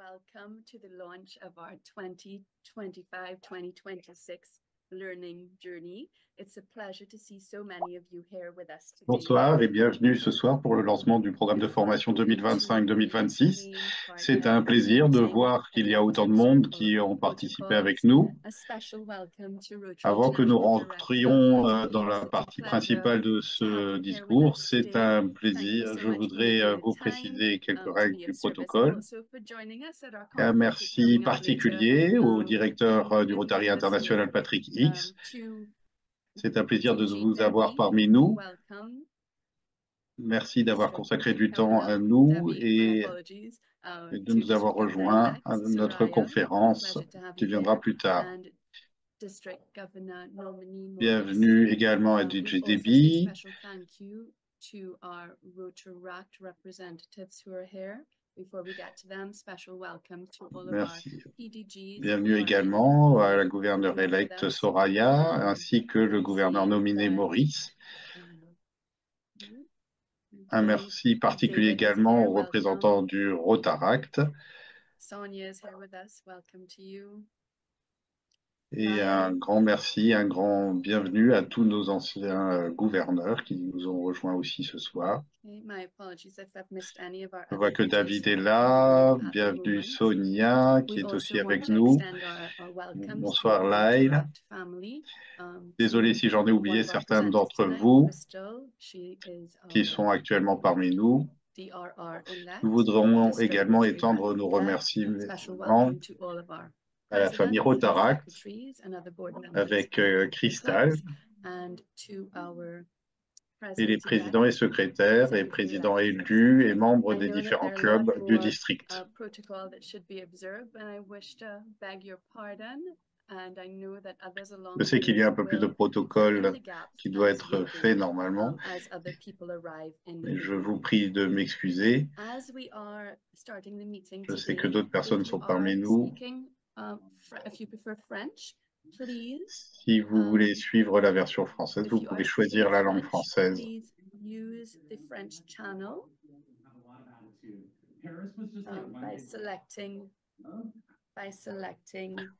welcome to the launch of our 2025-2026 learning journey. It's a pleasure to see so many of you here with us today. Bonsoir et bienvenue ce soir pour le lancement du programme de formation 2025-2026. C'est un plaisir de voir qu'il y a autant de monde qui ont participé avec nous. Avant que nous rentrions dans la partie principale de ce discours, c'est un plaisir. Je voudrais vous préciser quelques règles du protocole. Un merci particulier au directeur du Rotary International, Patrick Hicks. C'est un plaisir de vous avoir parmi nous. Merci d'avoir consacré du temps à nous et de nous avoir rejoints à notre conférence qui viendra plus tard. Bienvenue également à DJ Debbie. Merci. Bienvenue également à la gouverneure électe Soraya, ainsi que le gouverneur nominé Maurice. Un merci particulier également aux représentants du Rotaract. Et un grand merci, un grand bienvenue à tous nos anciens gouverneurs qui nous ont rejoints aussi ce soir. Je vois que David est là. Bienvenue Sonia qui est aussi avec nous. Bonsoir Lyle. Désolé si j'en ai oublié certains d'entre vous qui sont actuellement parmi nous. Nous voudrons également étendre nos remerciements à la famille Rotaract avec Cristal et les présidents et secrétaires et présidents élus et membres des différents clubs du district. Je sais qu'il y a un peu plus de protocole qui doit être fait normalement, mais je vous prie de m'excuser. Je sais que d'autres personnes sont parmi nous. Si vous voulez suivre la version française, vous pouvez choisir la langue française.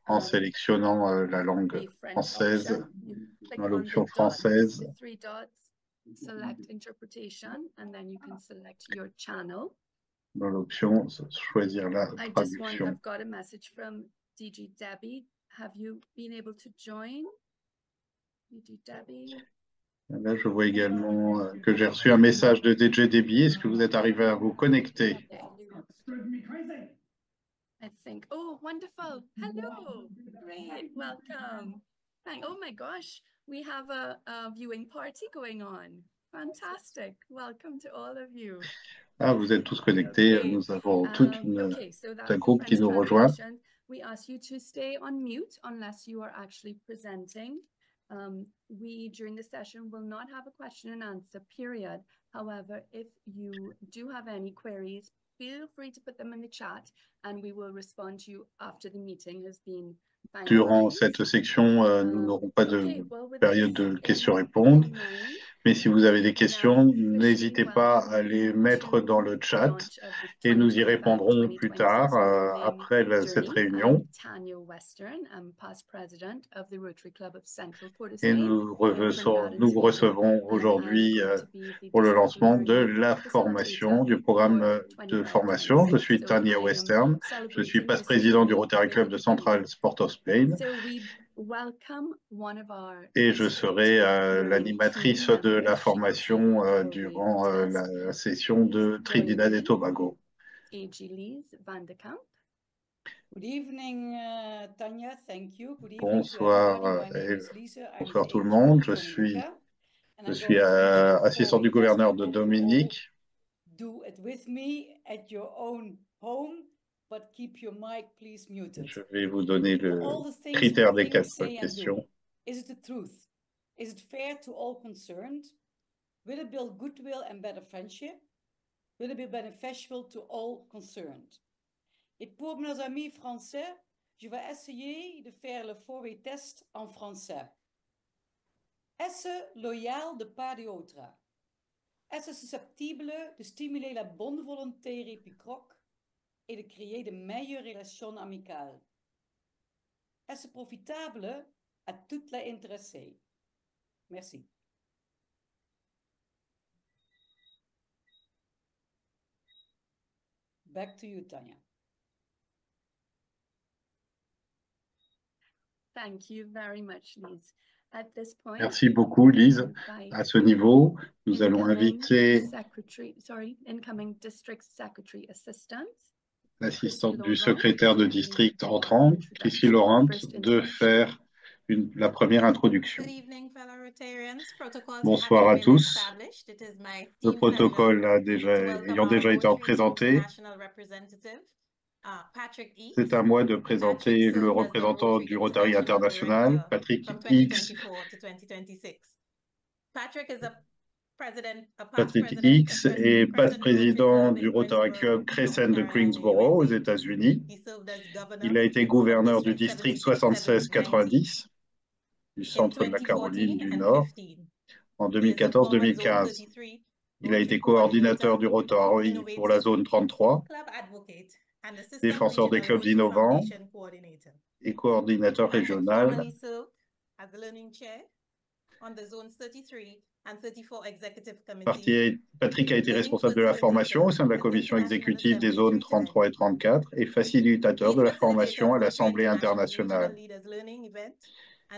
En sélectionnant la langue française dans l'option française. Dans l'option choisir la traduction. Là, je vois également que j'ai reçu un message de DJ Debbie. Est-ce que vous êtes arrivé à vous connecter? I think. Oh, wonderful. Hello. Great. Welcome. Oh my gosh, we have a viewing party going on. Fantastic. Welcome to all of you. Ah, vous êtes tous connectés. Okay. Nous avons tout un groupe qui nous rejoint. We ask you to stay on mute unless you are actually presenting. We, during the session, will not have a question and answer period. However, if you do have any queries, feel free to put them in the chat and we will respond to you after the meeting has been finalized. Durant cette section, nous n'aurons pas de période de questions-réponses. Mais si vous avez des questions, n'hésitez pas à les mettre dans le chat et nous y répondrons plus tard, après cette réunion. Et nous vous recevons aujourd'hui pour le lancement de la formation, du programme de formation. Je suis Tania Western, je suis vice-président du Rotary Club de Central Sport of Spain. Et je serai l'animatrice de la formation durant la session de Trinidad et Tobago. Good evening, Tanya. Thank you. Good evening bonsoir, bonsoir tout le monde. Je suis assistant du gouverneur de Dominique. Do it with me at your own home. But keep your mic, please, muted. Je vais vous donner le critère des 4 questions. Is it the truth? Is it fair to all concerned? Will it build goodwill and better friendship? Will it be beneficial to all concerned? Et pour mes amis français, je vais essayer de faire le four-way test en français. Est-ce loyal de part et autre? Est-ce susceptible de stimuler la bonne volonté réciproque? et de créer de meilleures relations amicales. Est-ce profitable à toutes les intéressées? Merci. Back to you, Tanya. Thank you very much, Lise. At this point, Merci beaucoup, Lise. À ce niveau, nous allons inviter incoming district secretary assistant, l'assistante du secrétaire de district entrant, Chrissy Laurent, de faire la première introduction. Bonsoir à tous. Le protocole ayant déjà été présenté, c'est à moi de présenter le représentant du Rotary International, Patrick Hicks. Patrick Hicks est président du Rotary Club Crescent de Greensboro aux États-Unis. Il a été gouverneur du district 76-90 du centre de la Caroline du Nord en 2014-2015. Il a été coordinateur du Rotary pour la zone 33, défenseur des clubs innovants et coordinateur régional. Patrick a été responsable de la formation au sein de la commission exécutive des zones 33 et 34 et facilitateur de la formation à l'Assemblée internationale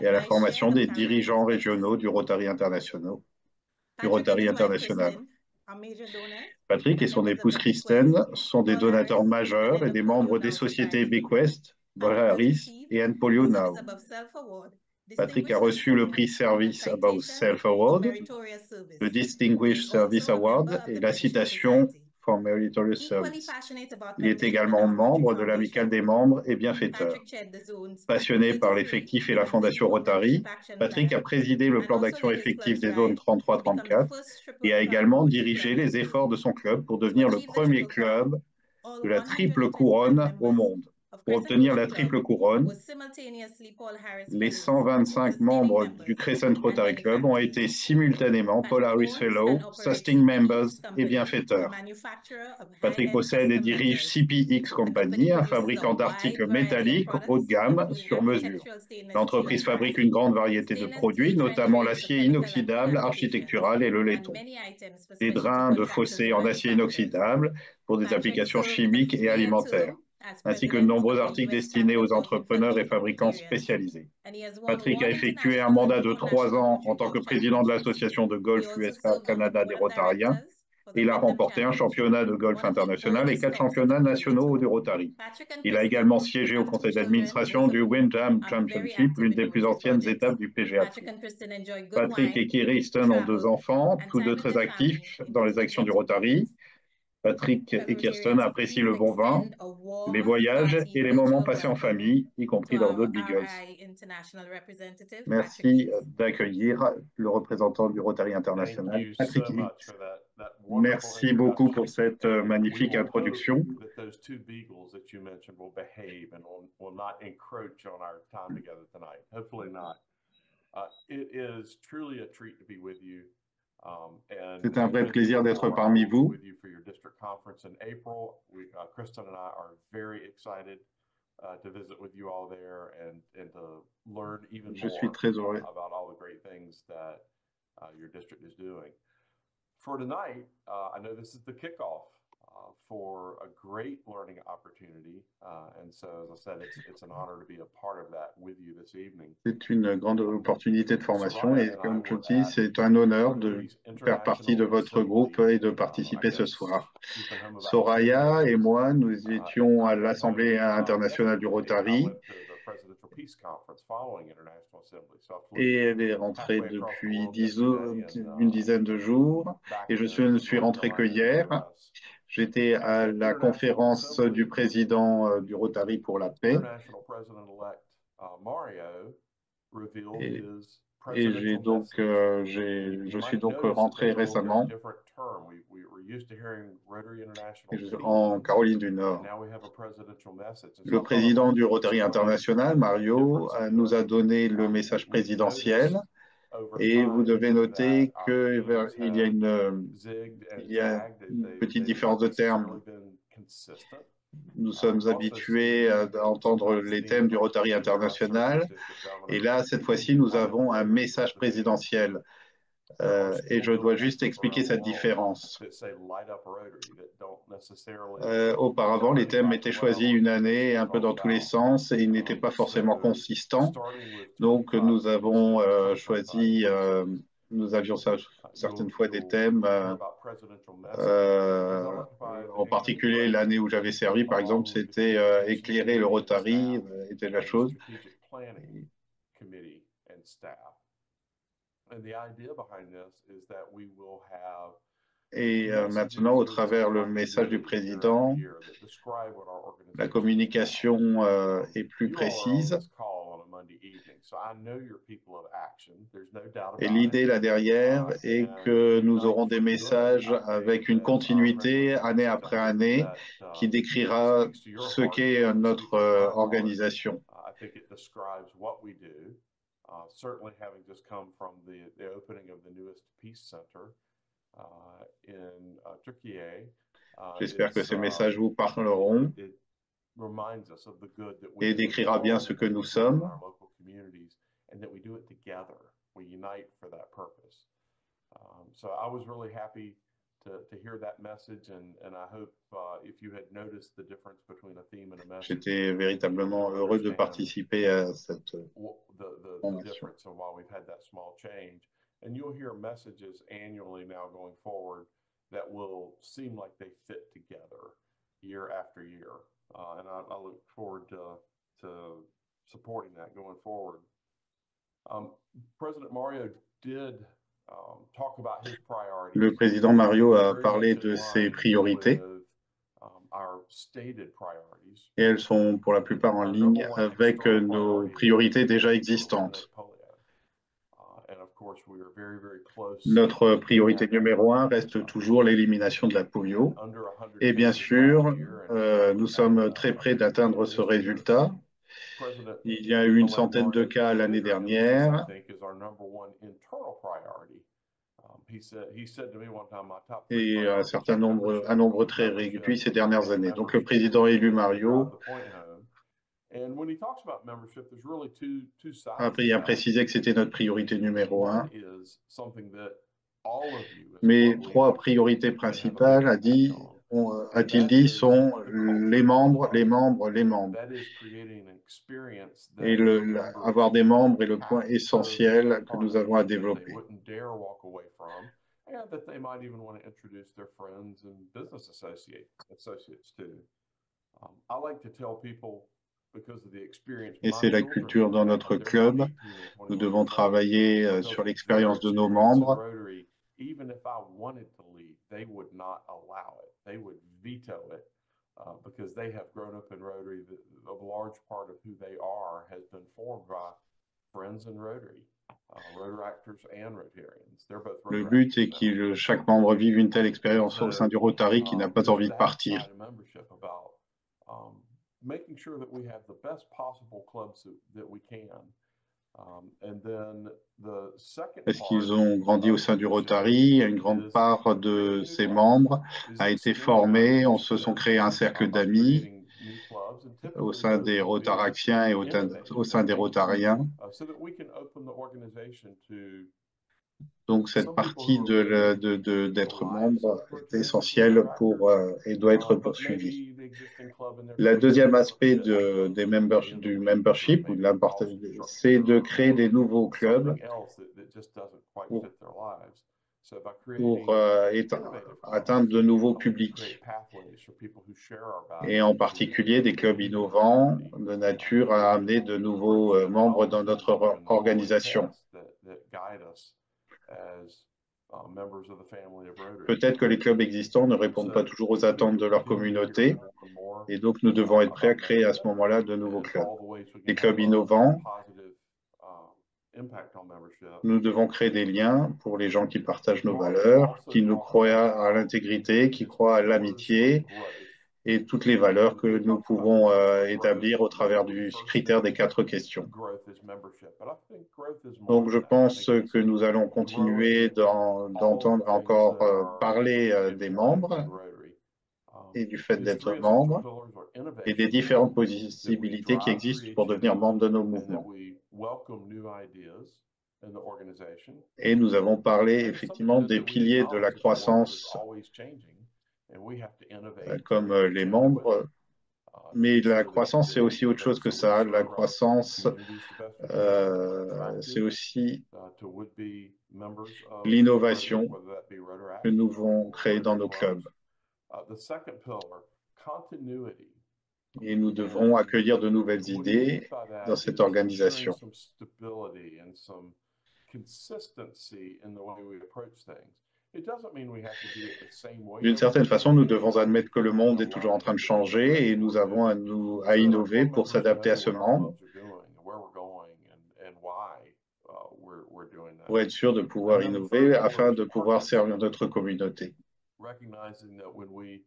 et à la formation des dirigeants régionaux du Rotary International. Patrick et son épouse Kristen sont des donateurs majeurs et des membres des sociétés Bequest, Volaris et Polio Now. Patrick a reçu le prix Service Above Self Award, le Distinguished Service Award et la citation for Meritorious Service. Il est également membre de l'Amicale des membres et bienfaiteur. Passionné par l'effectif et la Fondation Rotary, Patrick a présidé le plan d'action effectif des zones 33-34 et a également dirigé les efforts de son club pour devenir le premier club de la triple couronne au monde. Pour obtenir la triple couronne, les 125 membres du Crescent Rotary Club ont été simultanément Paul Harris Fellow, Sustaining Members et bienfaiteurs. Patrick possède et dirige CPX Company, un fabricant d'articles métalliques haut de gamme sur mesure. L'entreprise fabrique une grande variété de produits, notamment l'acier inoxydable, architectural et le laiton. Des drains de fossés en acier inoxydable pour des applications chimiques et alimentaires, ainsi que de nombreux articles destinés aux entrepreneurs et fabricants spécialisés. Patrick a effectué un mandat de 3 ans en tant que président de l'association de golf US-Canada des Rotariens. Il a remporté un championnat de golf international et 4 championnats nationaux du Rotary. Il a également siégé au conseil d'administration du Windham Championship, l'une des plus anciennes étapes du PGA Tour. Patrick et Kirsten ont 2 enfants, tous deux très actifs dans les actions du Rotary. Patrick et Kirsten apprécient le bon vin, les voyages et les moments passés en famille, y compris lors de Beagles. Merci d'accueillir le représentant du Rotary International, Patrick Hicks. Merci beaucoup pour cette magnifique introduction. C'est un vrai plaisir d'être parmi vous. Je suis très heureux. For tonight, I know this is the kickoff for a great learning opportunity, and so as I said, it's an honor to be a part of that with you this evening. C'est une grande opportunité de formation et comme je dis, c'est un honneur de faire partie de votre groupe et de participer ce soir. Soraya et moi, nous étions à l'Assemblée internationale du Rotary et elle est rentrée depuis une dizaine de jours et je ne suis rentré que hier. J'étais à la conférence du président du Rotary pour la paix et je suis donc rentré récemment en Caroline du Nord. Le président du Rotary International, Mario, nous a donné le message présidentiel et vous devez noter qu'il y a une petite différence de termes. Nous sommes habitués à entendre les thèmes du Rotary International. Et là, cette fois-ci, nous avons un message présidentiel. Et je dois juste expliquer cette différence. Auparavant, les thèmes étaient choisis une année, un peu dans tous les sens, et ils n'étaient pas forcément consistants. Donc, nous avons choisi, nous avions certaines fois des thèmes, en particulier l'année où j'avais servi, par exemple, c'était éclairer le Rotary, était la chose. Et maintenant, au travers le message du président, la communication est plus précise. Et l'idée là derrière est que nous aurons des messages avec une continuité année après année qui décrira ce qu'est notre organisation. Certainly having just come from the opening of the newest peace center in Turkey. J'espère que ces messages vous parleront et décrira bien ce que nous sommes. And that we do it together. We unite for that purpose. So I was really happy to hear that message, and I hope if you had noticed the difference between a theme and a message. J'étais véritablement heureux de participer à cette the difference and why we've had that small change. And you'll hear messages annually now going forward that will seem like they fit together year after year. And I look forward to supporting that going forward. President Mario did talk about his priorities. Le président Mario a parlé de ses priorités. Our stated priorities. Et elles sont pour la plupart en ligne avec nos priorités déjà existantes. Notre priorité numéro 1 reste toujours l'élimination de la polio. Et bien sûr, nous sommes très près d'atteindre ce résultat. Il y a eu une centaine de cas l'année dernière. Et un nombre très réduit ces dernières années. Donc le président élu Mario a précisé que c'était notre priorité numéro 1. Mais 3 priorités principales, a-t-il dit, sont les membres. Et avoir des membres est le point essentiel que nous avons à développer. And that they might even want to introduce their friends and business associates too. I like to tell people, because of the experience. Et c'est la culture dans notre club. Nous devons travailler sur l'expérience de nos membres. Even if I wanted to leave, they would not allow it. They would veto it because they have grown up in Rotary. A large part of who they are has been formed by friends in Rotary. Le but est que chaque membre vive une telle expérience au sein du Rotary qui n'a pas envie de partir. Parce qu'ils ont grandi au sein du Rotary, une grande part de ces membres a été formée, on se sont créés un cercle d'amis au sein des Rotaraxiens et au sein des Rotariens. Donc cette partie d'être membre est essentielle et doit être poursuivie. Le deuxième aspect du membership, c'est de créer des nouveaux clubs pour atteindre de nouveaux publics, et en particulier des clubs innovants de nature à amener de nouveaux membres dans notre organisation. Peut-être que les clubs existants ne répondent pas toujours aux attentes de leur communauté, et donc nous devons être prêts à créer à ce moment-là de nouveaux clubs. Les clubs innovants, nous devons créer des liens pour les gens qui partagent nos valeurs, qui nous croient à l'intégrité, qui croient à l'amitié et toutes les valeurs que nous pouvons établir au travers du critère des 4 questions. Donc je pense que nous allons continuer d'entendre encore parler des membres. et du fait These d'être three essential membre pillars are et des innovation, différentes that we possibilités qui drive existent pour devenir creativity, membre de nos and that mouvements. we welcome new ideas in the organization. Et nous avons parlé And to some effectivement extent des that we piliers de la acknowledge that the world is croissance always changing, and we have to innovate comme to les attend to it, membres, to mais la ensure that croissance, c'est aussi autre chose innovates que so we ça. La serve our croissance, communities the best we can, and are c'est attractive aussi to would-be members of Rotary, l'innovation whether that be Rotaract que nous or devons créer dans Rotary nos clubs. clubs. The second pillar, continuity. Et nous devons And accueillir de nouvelles what he means idées by that dans cette is ensuring organisation. some stability and some consistency in the way we approach things. It doesn't mean we have to do it the same way D'une every certaine year. façon, nous It means devons that we admettre que le feel monde est toujours en aligned train de in the changer et direction nous we're avons moving, à so that our innover club pour members s'adapter à know ce what our monde, clubs are doing and where we're going and why we're doing that. pour être sûr de pouvoir And then the innover third pillar afin is de pouvoir servir partnership, notre communauté. recognizing that when we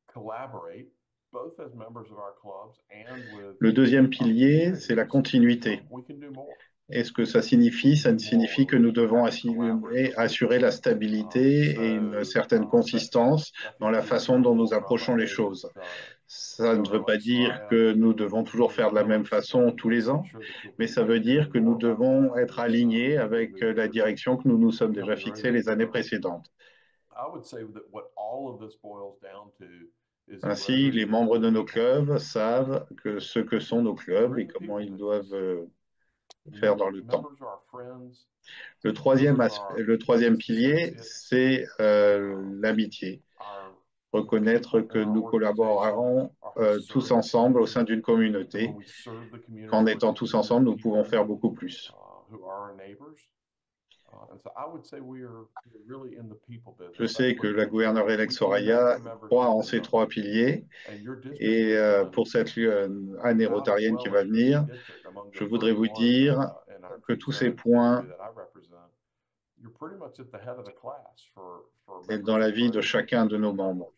collaborate, both as members of our clubs and with Le deuxième our pilier, c'est la communities, continuité. we can do more. Et ce que ça signifie? Ça signifie que nous devons assurer la stabilité et une certaine consistance dans la façon dont nous approchons les choses. Ça ne veut pas dire que nous devons toujours faire de la même façon tous les ans, mais ça veut dire que nous devons être alignés avec la direction que nous nous sommes déjà fixée les années précédentes. Ainsi, les membres de nos clubs savent ce que sont nos clubs et comment ils doivent faire dans le temps. Le troisième pilier, c'est l'amitié. Reconnaître que nous collaborons tous ensemble au sein d'une communauté, qu'en étant tous ensemble, nous pouvons faire beaucoup plus. Je sais que la gouverneure élect Soraya croit en ces trois piliers et pour cette année rotarienne qui va venir, je voudrais vous dire que tous ces points sont dans la vie de chacun de nos membres.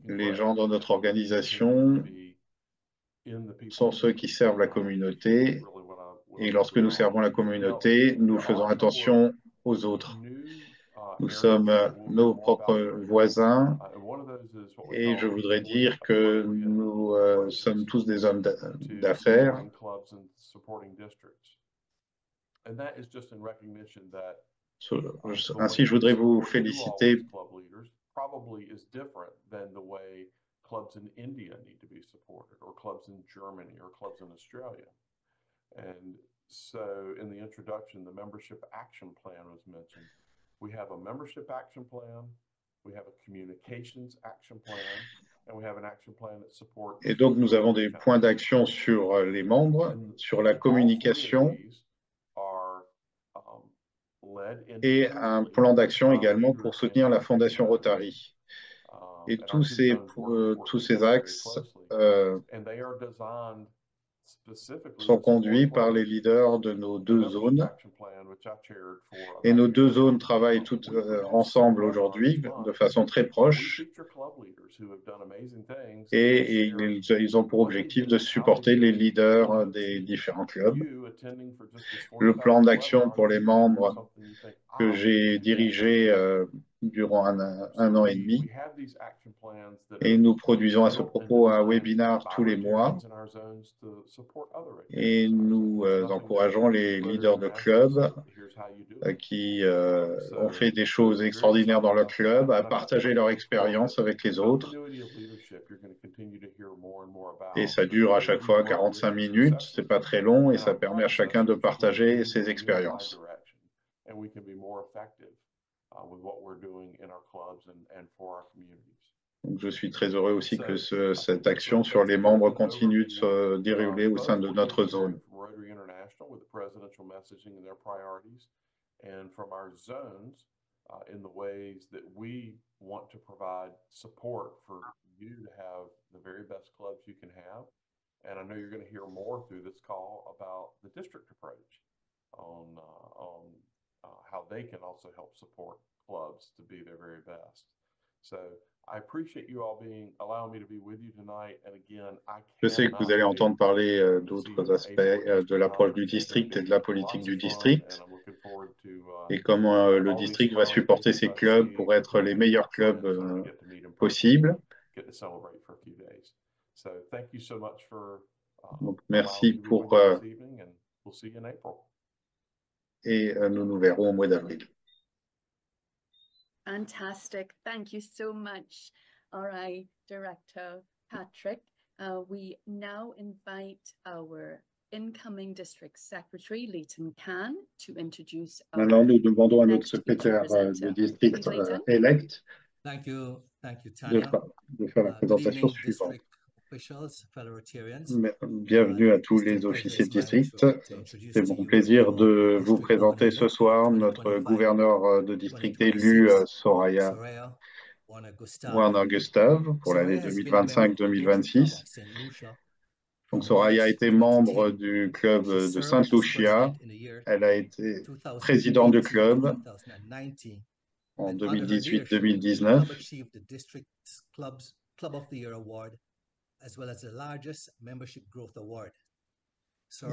Les gens dans notre organisation sont ceux qui servent la communauté et lorsque nous servons la communauté, nous faisons attention aux autres. Nous sommes nos propres voisins et je voudrais dire que nous sommes tous des hommes d'affaires. Ainsi, je voudrais vous féliciter. Clubs in India need to be supported, or clubs in Germany, or clubs in Australia. And so in the introduction, the membership action plan was mentioned. We have a membership action plan, we have a communications action plan, and we have an action plan that supports. Et donc, nous avons des points d'action sur les membres, sur la communication et un plan d'action également pour soutenir la Fondation Rotary. Et tous ces axes sont conduits par les leaders de nos deux zones. Et nos deux zones travaillent toutes ensemble aujourd'hui de façon très proche. Et ils ont pour objectif de supporter les leaders des différents clubs. Le plan d'action pour les membres que j'ai dirigé durant un an et demi. Et nous produisons à ce propos un webinar tous les mois. Et nous encourageons les leaders de clubs qui ont fait des choses extraordinaires dans leur club à partager leur expérience avec les autres. Et ça dure à chaque fois 45 minutes, c'est pas très long et ça permet à chacun de partager ses expériences. Donc, je suis très heureux aussi que cette action sur les membres continue de se dérouler au sein de notre zone. In the ways that we want to provide support for you to have the very best clubs you can have. And I know you're going to hear more through this call about the district approach on how they can also help support clubs to be their very best. So I appreciate you all allowing me to be with you tonight. And again, Je sais que vous allez entendre parler d'autres aspects de l'approche du district et de la politique du district, et comment le district va supporter ses clubs pour être les meilleurs clubs possibles. Donc, merci pour... et nous nous verrons au mois d'avril. Fantastic. Thank you so much, RI Director Patrick. We now invite our incoming District Secretary, Leighton Khan, to introduce our Maintenant, nous demandons à notre secrétaire de district elect de faire la présentation suivante. Bienvenue à tous les officiers de district. C'est mon plaisir de vous présenter ce soir notre gouverneur de district élu, Soraya Warner-Gustav, pour l'année 2025-2026. Donc, Soraya a été membre du club de Sainte Lucia. Elle a été présidente du club en 2018-2019.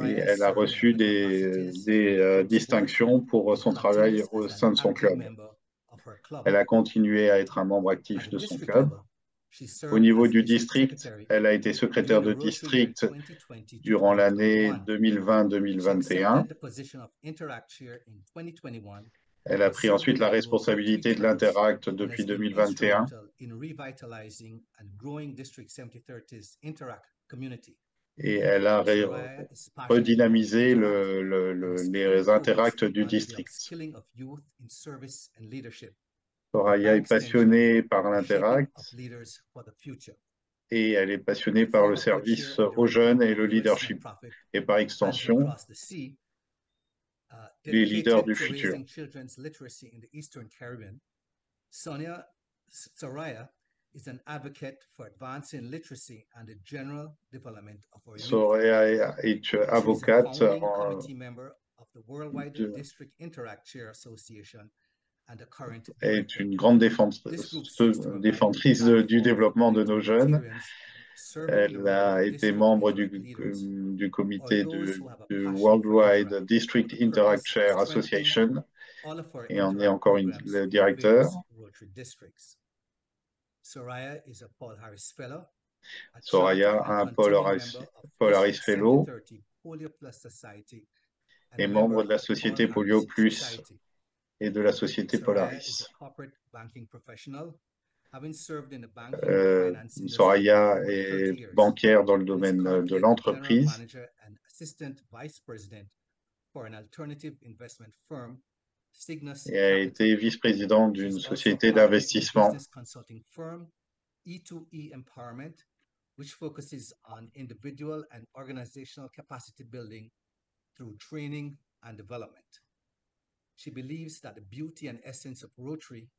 Et elle a reçu des distinctions pour son travail au sein de son club. Elle a continué à être un membre actif de son club. Au niveau du district, elle a été secrétaire de district durant l'année 2020-2021. Elle a pris ensuite la responsabilité de l'Interact depuis 2021. Et elle a redynamisé les interacts du district. Soraya est passionnée par l'interact et elle est passionnée par le service aux jeunes et le leadership, et par extension, les leaders du futur. Soraya est avocate est une grande défensrice du développement de nos jeunes. Elle a été membre du comité du Worldwide District Interact Chair Association et en est encore le directeur. Soraya a un Paul Harris Fellow, est membre de la Société Polio Plus et de la Société Polaris. Soraya est bancaire dans le domaine de l'entreprise et a été vice-présidente d'une société d'investissement. E2E Empowerment, which focuses on individual and organizational capacity building through training and development. She believes that the beauty and essence of Rotary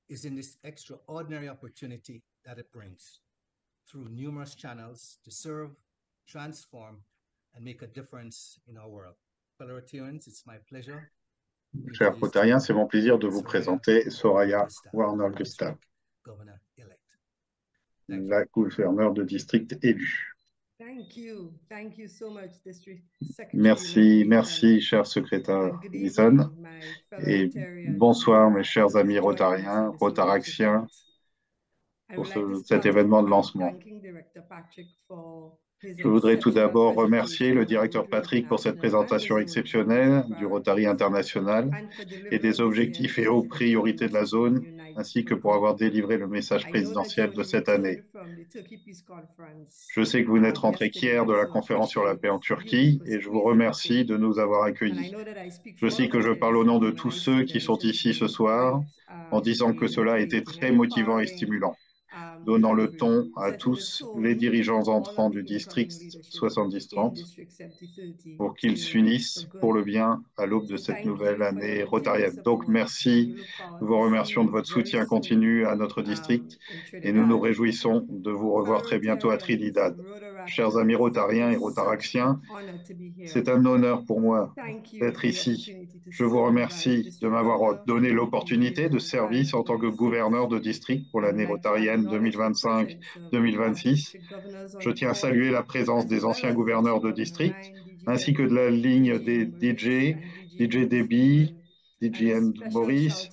is in this extraordinary opportunity that it brings through numerous channels to serve, transform, and make a difference in our world. Fellow Rotarians, it's my pleasure. Chers Rotariens, c'est mon plaisir de vous présenter Soraya Warner-Gustav, la gouverneure de district élue. Merci, cher secrétaire Gleason. Et bonsoir, mes chers amis rotariens, rotaractiens, pour cet événement de lancement. Je voudrais tout d'abord remercier le directeur Patrick pour cette présentation exceptionnelle du Rotary International et des objectifs et aux priorités de la zone, ainsi que pour avoir délivré le message présidentiel de cette année. Je sais que vous n'êtes rentrés qu'hier de la conférence sur la paix en Turquie et je vous remercie de nous avoir accueillis. Je sais que je parle au nom de tous ceux qui sont ici ce soir en disant que cela a été très motivant et stimulant, donnant le ton à tous les dirigeants entrants du district 70-30 pour qu'ils s'unissent pour le bien à l'aube de cette nouvelle année rotarienne. Donc merci, nous vous remercions de votre soutien continu à notre district et nous nous réjouissons de vous revoir très bientôt à Trinidad. chers amis rotariens et rotaraxiens, c'est un honneur pour moi d'être ici. Je vous remercie de m'avoir donné l'opportunité de service en tant que gouverneur de district pour l'année rotarienne 2025-2026. Je tiens à saluer la présence des anciens gouverneurs de district, ainsi que de la ligne des DJ Debbie, DGN Maurice,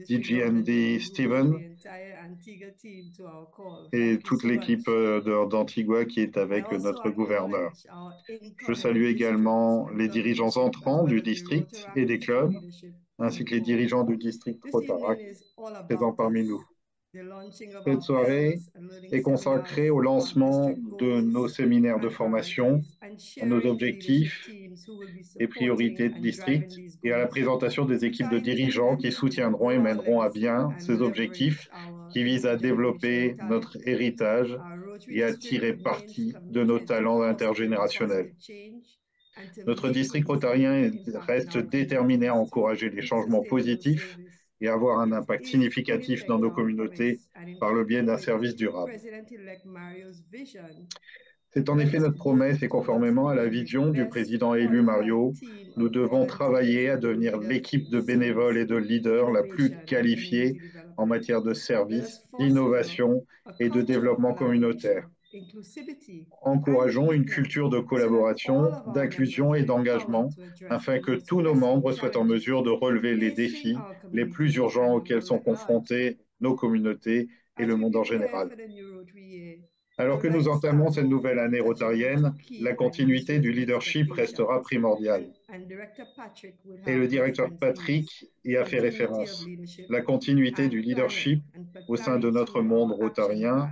DGND Steven et toute l'équipe d'Antigua qui est avec notre gouverneur. Je salue également les dirigeants entrants du district et des clubs, ainsi que les dirigeants du district Rotaract présents parmi nous. Cette soirée est consacrée au lancement de nos séminaires de formation, à nos objectifs et priorités de district et à la présentation des équipes de dirigeants qui soutiendront et mèneront à bien ces objectifs qui visent à développer notre héritage et à tirer parti de nos talents intergénérationnels. Notre district rotarien reste déterminé à encourager les changements positifs et avoir un impact significatif dans nos communautés par le biais d'un service durable. C'est en effet notre promesse et conformément à la vision du président élu Mario, nous devons travailler à devenir l'équipe de bénévoles et de leaders la plus qualifiée en matière de services, d'innovation et de développement communautaire. Encourageons une culture de collaboration, d'inclusion et d'engagement afin que tous nos membres soient en mesure de relever les défis les plus urgents auxquels sont confrontés nos communautés et le monde en général. Alors que nous entamons cette nouvelle année rotarienne, la continuité du leadership restera primordiale. Et le directeur Patrick y a fait référence. La continuité du leadership au sein de notre monde rotarien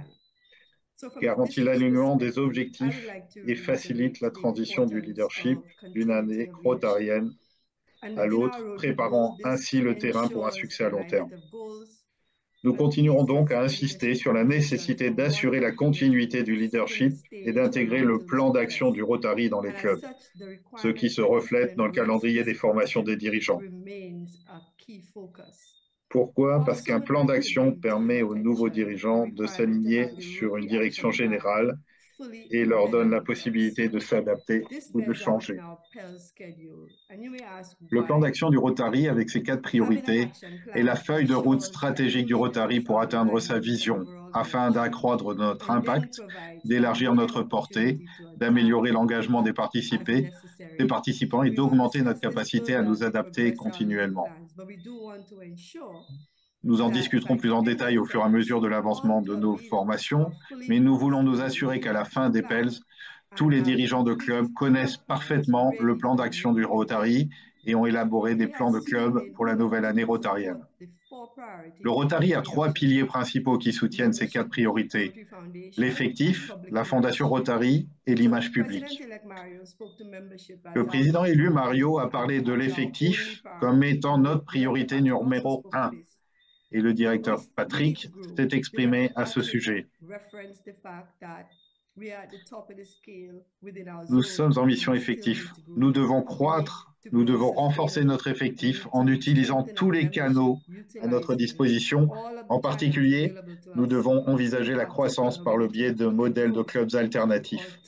garantit l'alignement des objectifs et facilite la transition du leadership d'une année rotarienne à l'autre, préparant ainsi le terrain pour un succès à long terme. Nous continuerons donc à insister sur la nécessité d'assurer la continuité du leadership et d'intégrer le plan d'action du Rotary dans les clubs, ce qui se reflète dans le calendrier des formations des dirigeants. Pourquoi? Parce qu'un plan d'action permet aux nouveaux dirigeants de s'aligner sur une direction générale et leur donne la possibilité de s'adapter ou de changer. Le plan d'action du Rotary avec ses 4 priorités est la feuille de route stratégique du Rotary pour atteindre sa vision, afin d'accroître notre impact, d'élargir notre portée, d'améliorer l'engagement des participants et d'augmenter notre capacité à nous adapter continuellement. Nous en discuterons plus en détail au fur et à mesure de l'avancement de nos formations, mais nous voulons nous assurer qu'à la fin des PELS, tous les dirigeants de clubs connaissent parfaitement le plan d'action du Rotary et ont élaboré des plans de club pour la nouvelle année rotarienne. Le Rotary a 3 piliers principaux qui soutiennent ces 4 priorités: l'effectif, la fondation Rotary et l'image publique. Le président élu Mario a parlé de l'effectif comme étant notre priorité numéro 1. Et le directeur Patrick s'est exprimé à ce sujet. Nous sommes en mission effective. Nous devons croître, nous devons renforcer notre effectif en utilisant tous les canaux à notre disposition. En particulier, nous devons envisager la croissance par le biais de modèles de clubs alternatifs.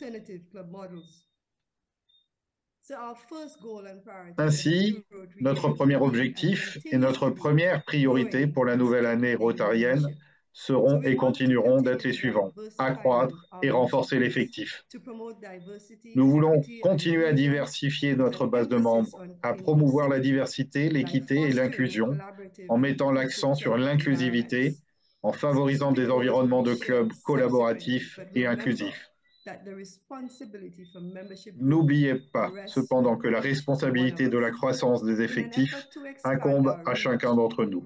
Ainsi, notre premier objectif et notre première priorité pour la nouvelle année rotarienne seront et continueront d'être les suivants: accroître et renforcer l'effectif. Nous voulons continuer à diversifier notre base de membres, à promouvoir la diversité, l'équité et l'inclusion, en mettant l'accent sur l'inclusivité, en favorisant des environnements de clubs collaboratifs et inclusifs. N'oubliez pas cependant que la responsabilité de la croissance des effectifs incombe à chacun d'entre nous.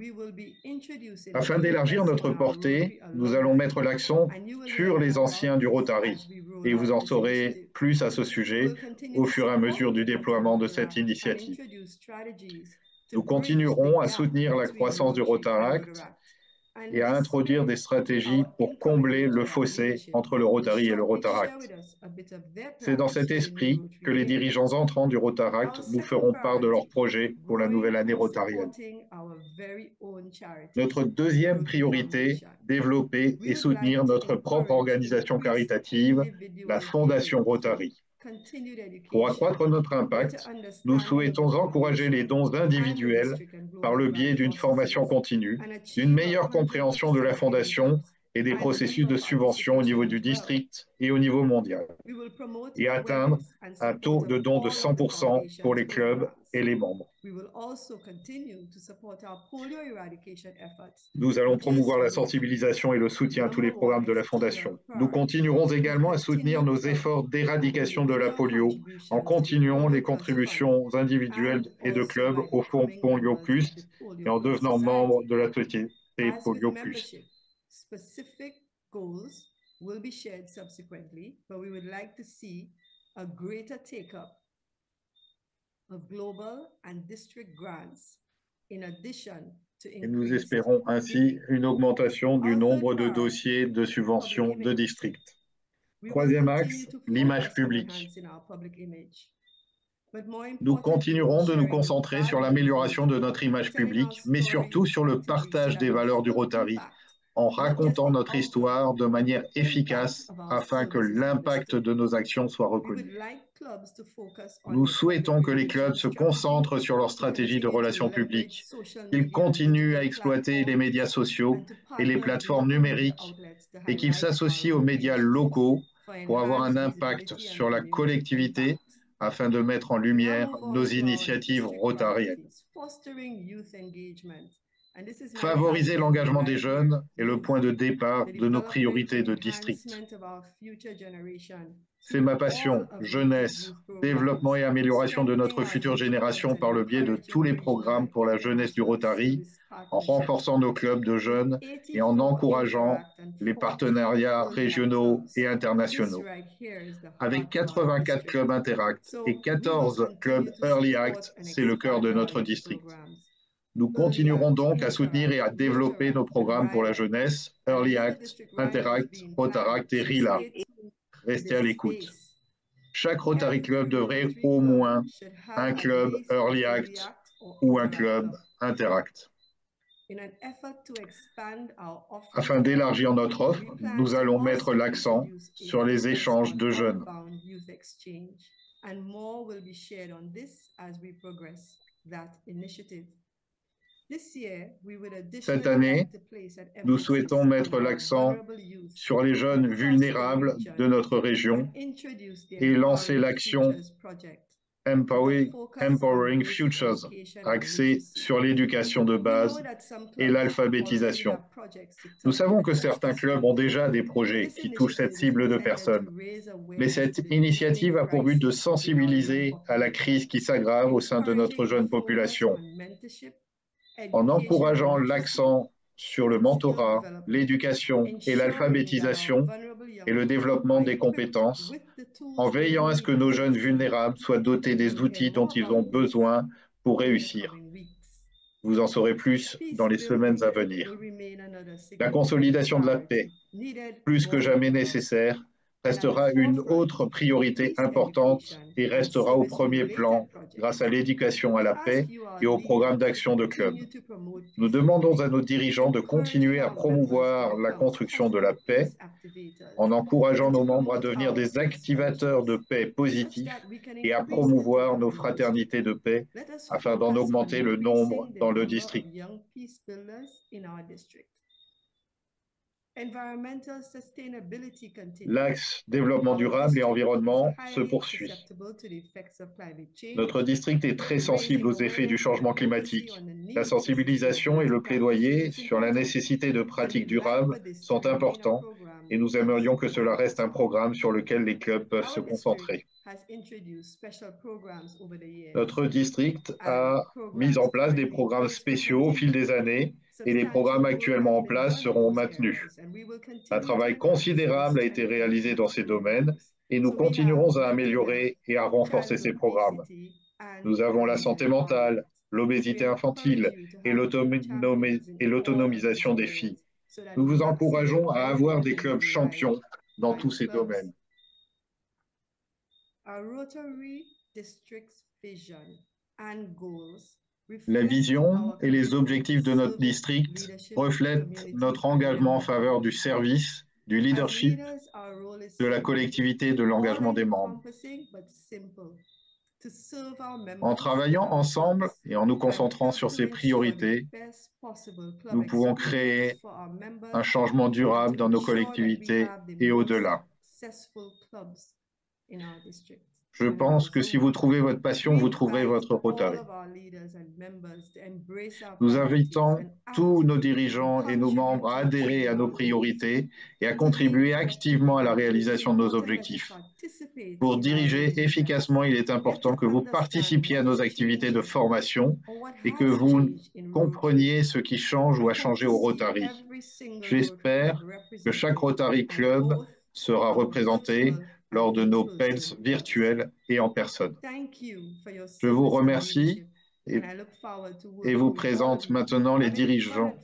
Afin d'élargir notre portée, nous allons mettre l'accent sur les anciens du Rotary et vous en saurez plus à ce sujet au fur et à mesure du déploiement de cette initiative. Nous continuerons à soutenir la croissance du Rotaract et à introduire des stratégies pour combler le fossé entre le Rotary et le Rotaract. C'est dans cet esprit que les dirigeants entrants du Rotaract nous feront part de leurs projets pour la nouvelle année rotarienne. Notre deuxième priorité, développer et soutenir notre propre organisation caritative, la Fondation Rotary. Pour accroître notre impact, nous souhaitons encourager les dons individuels par le biais d'une formation continue, d'une meilleure compréhension de la Fondation et des processus de subvention au niveau du district et au niveau mondial, et atteindre un taux de dons de 100% pour les clubs et les membres. Nous allons promouvoir la sensibilisation et le soutien à tous les programmes de la Fondation. Nous continuerons également à soutenir nos efforts d'éradication de la polio en continuant les contributions individuelles et de clubs au Fonds Polio Plus et en devenant membre de la société Polio Plus. Specific goals will be shared subsequently, but we would like to see a greater take-up of global and district grants in addition to et nous espérons ainsi une augmentation du nombre de dossiers de subventions de district. Troisième axe, l'image publique. Nous continuerons de nous concentrer sur l'amélioration de notre image publique, mais surtout sur le partage des valeurs du Rotary, en racontant notre histoire de manière efficace afin que l'impact de nos actions soit reconnu. Nous souhaitons que les clubs se concentrent sur leur stratégie de relations publiques, qu'ils continuent à exploiter les médias sociaux et les plateformes numériques et qu'ils s'associent aux médias locaux pour avoir un impact sur la collectivité afin de mettre en lumière nos initiatives rotariennes. Favoriser l'engagement des jeunes est le point de départ de nos priorités de district. C'est ma passion, jeunesse, développement et amélioration de notre future génération par le biais de tous les programmes pour la jeunesse du Rotary, en renforçant nos clubs de jeunes et en encourageant les partenariats régionaux et internationaux. Avec 84 clubs Interact et 14 clubs Early Act, c'est le cœur de notre district. Nous continuerons donc à soutenir et à développer nos programmes pour la jeunesse, Early Act, Interact, Rotaract et RILA. Restez à l'écoute. Chaque Rotary Club devrait au moins un club Early Act ou un club Interact. Afin d'élargir notre offre, nous allons mettre l'accent sur les échanges de jeunes. Cette année, nous souhaitons mettre l'accent sur les jeunes vulnérables de notre région et lancer l'action Empowering Futures, axée sur l'éducation de base et l'alphabétisation. Nous savons que certains clubs ont déjà des projets qui touchent cette cible de personnes, mais cette initiative a pour but de sensibiliser à la crise qui s'aggrave au sein de notre jeune population, en encourageant l'accent sur le mentorat, l'éducation et l'alphabétisation et le développement des compétences, en veillant à ce que nos jeunes vulnérables soient dotés des outils dont ils ont besoin pour réussir. Vous en saurez plus dans les semaines à venir. La consolidation de la paix, plus que jamais nécessaire, restera une autre priorité importante et restera au premier plan grâce à l'éducation à la paix et au programme d'action de club. Nous demandons à nos dirigeants de continuer à promouvoir la construction de la paix en encourageant nos membres à devenir des activateurs de paix positifs et à promouvoir nos fraternités de paix afin d'en augmenter le nombre dans le district. L'axe développement durable et environnement se poursuit. Notre district est très sensible aux effets du changement climatique. La sensibilisation et le plaidoyer sur la nécessité de pratiques durables sont importants et nous aimerions que cela reste un programme sur lequel les clubs peuvent se concentrer. Notre district a mis en place des programmes spéciaux au fil des années et les programmes actuellement en place seront maintenus. Un travail considérable a été réalisé dans ces domaines et nous continuerons à améliorer et à renforcer ces programmes. Nous avons la santé mentale, l'obésité infantile et l'autonomisation des filles. Nous vous encourageons à avoir des clubs champions dans tous ces domaines. Our Rotary District's vision and goals La vision reflect our et les commitment objectifs de to notre service, district leadership, reflètent community, notre and engagement en membership. faveur du service, du As leadership, leaders, our role is de la simple, collectivité, de l'engagement des membres. all-encompassing but simple. To serve our En members travaillant and our ensemble clubs et en nous and concentrant help sur to ces ensure the priorités, best possible club nous pouvons experience créer for our members un changement and durable to dans nos ensure that we collectivités have the et most au-delà. successful clubs in our district. Je pense que si vous trouvez votre passion, vous trouverez votre Rotary. Nous invitons tous nos dirigeants et nos membres à adhérer à nos priorités et à contribuer activement à la réalisation de nos objectifs. Pour diriger efficacement, il est important que vous participiez à nos activités de formation et que vous compreniez ce qui change ou a changé au Rotary. J'espère que chaque Rotary Club sera représenté lors de nos PELS virtuels et en personne. Je vous remercie et vous présente maintenant les dirigeants.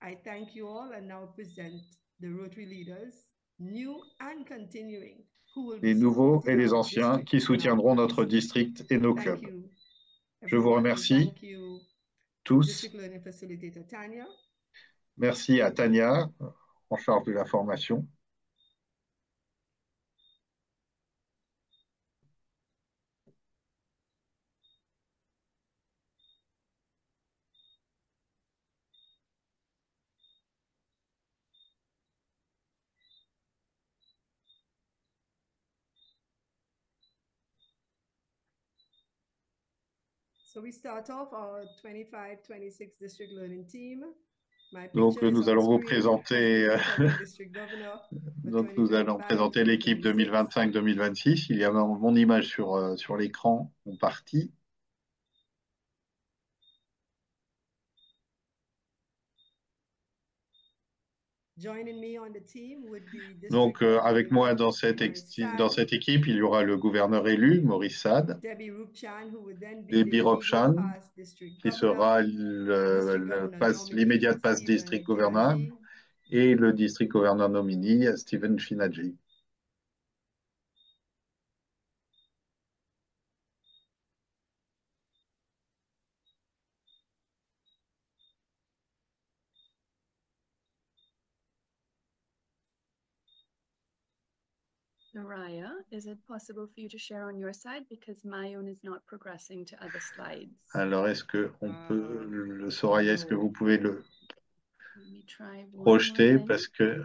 I thank you all and now present the Rotary leaders, new and continuing, who will Les be nouveaux et supporting les our anciens district qui and our soutiendront clubs. notre district et nos Thank clubs. you, Je vous everybody. remercie Thank you, tous. District Learning Facilitator Tanya. Merci à Tania, en charge de la formation. So we start off our 25-26 District Learning Team. Donc nous allons vous présenter l'équipe 2025-2026. Il y a mon image sur l'écran en partie. Donc avec moi dans cette équipe, il y aura le gouverneur élu, Maurice Saad, Debbie Robshan, qui sera l'immédiate passe district gouverneur, et le district gouverneur nominee, Stephen Finaggi. Naraya, is it possible for you to share on your side because my own is not progressing to other slides? Alors, est-ce que on peut, Soraya, est-ce que vous pouvez le projeter parce que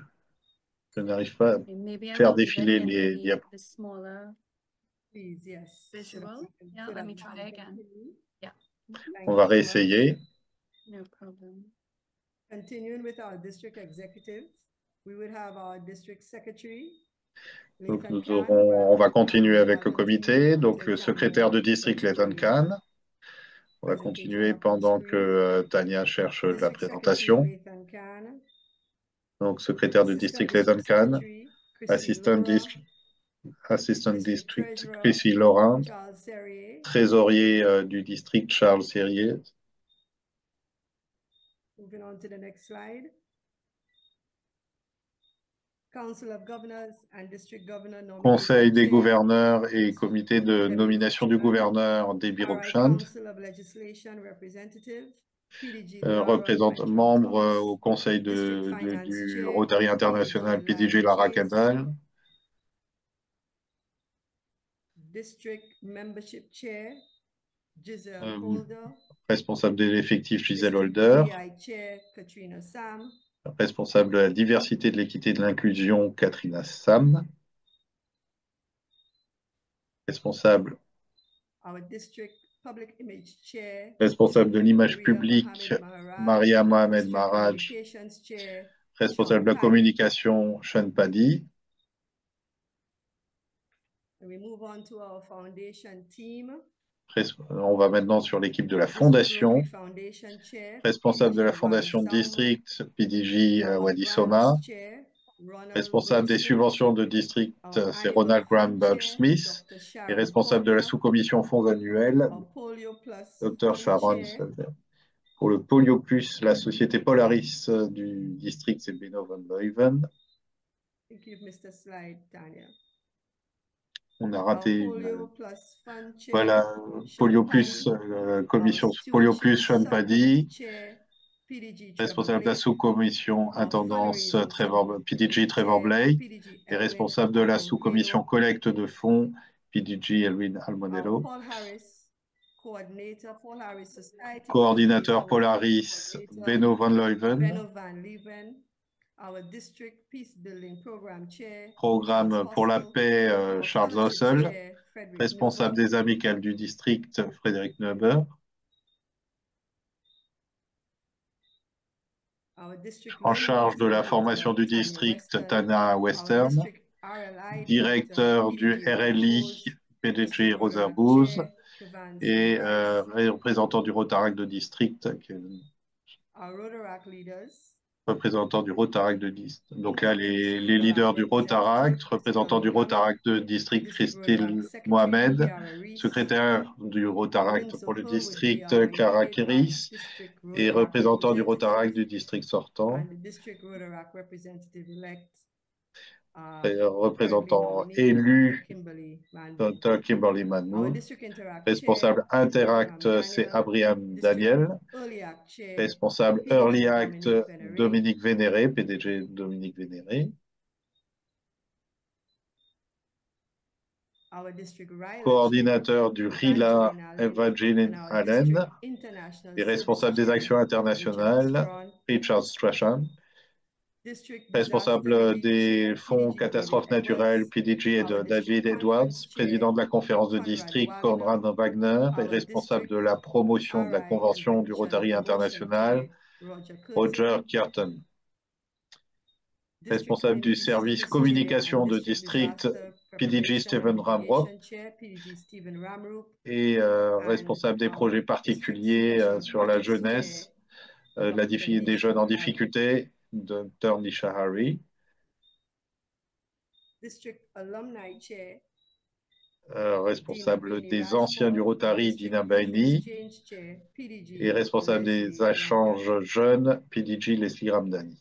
je n'arrive pas à faire défiler les diapos. Visual. Yeah, let me try again. Yeah. On va réessayer. No problem. Continuing with our district executives, we would have our district secretary. Donc on va continuer avec le comité. Donc le secrétaire de district, Lathan Khan. On va continuer pendant que Tania cherche la présentation. Donc secrétaire de district, Lathan Khan. Assistant district, Chrissy Laurent. Trésorier du district, Charles Serrier. Moving on to the next slide. Conseil des gouverneurs et comité de nomination du gouverneur, Debbie Robshan. Représente membre au conseil du Rotary International, PDG Lara Kadal. Responsable de l'effectif, Gisèle Holder. Responsable de la diversité, de l'équité et de l'inclusion, Katrina Sam. Responsable de l'image publique, Maria Mohamed Maraj. Responsable de la communication, Sean Paddy. On va maintenant sur l'équipe de la fondation. Responsable de la fondation district, PDG Wadi Soma. Responsable des subventions de district, c'est Ronald Graham Budge Smith. Et responsable de la sous-commission fonds annuels, Dr. Sharon Selver. Pour le Polio Plus, la société Polaris du district, c'est Benno van Leuven. On a raté. Voilà, Polio Plus, commission Polio Plus, Sean Paddy. Responsable de la sous-commission intendance PDG Trevor Blake. Et responsable de la sous-commission collecte de fonds PDG Elwin Almonello. Coordinateur Polaris, Benno van Leuven. Programme pour la paix, Charles Hossel. Responsable des amicales du district, Frédéric Neuber. En charge de la formation du district, Tana Western. Directeur du RLI, PDG Rosa Booz. Et représentant du Rotaract de district, représentant du Rotaract de district. Donc là, les leaders du Rotaract, représentant du Rotaract de district, Christine Mohamed, secrétaire du Rotaract pour le district, Clara Kéris, et représentant du Rotaract du district sortant. Représentant élu, Dr. Kimberly Manmoon. Responsable Interact, c'est Abraham Daniel. Responsable Early Act, Dominique Vénéré, PDG Dominique Vénéré. Coordinateur du RILA, Evangeline Allen. Et responsable des actions internationales, Richard Strachan. Responsable des fonds catastrophes naturelles, PDG et de David Edwards, président de la conférence de district, Konrad Wagner, et responsable de la promotion de la convention du Rotary International, Roger Kierton. Responsable du service communication de district, PDG Stephen Ramrock, et responsable des projets particuliers sur la jeunesse, des jeunes en difficulté, Dr. Nisha Hari. Responsable des anciens du Rotary, Dina Baini. Et responsable des échanges jeunes, PDG Leslie Ramdani.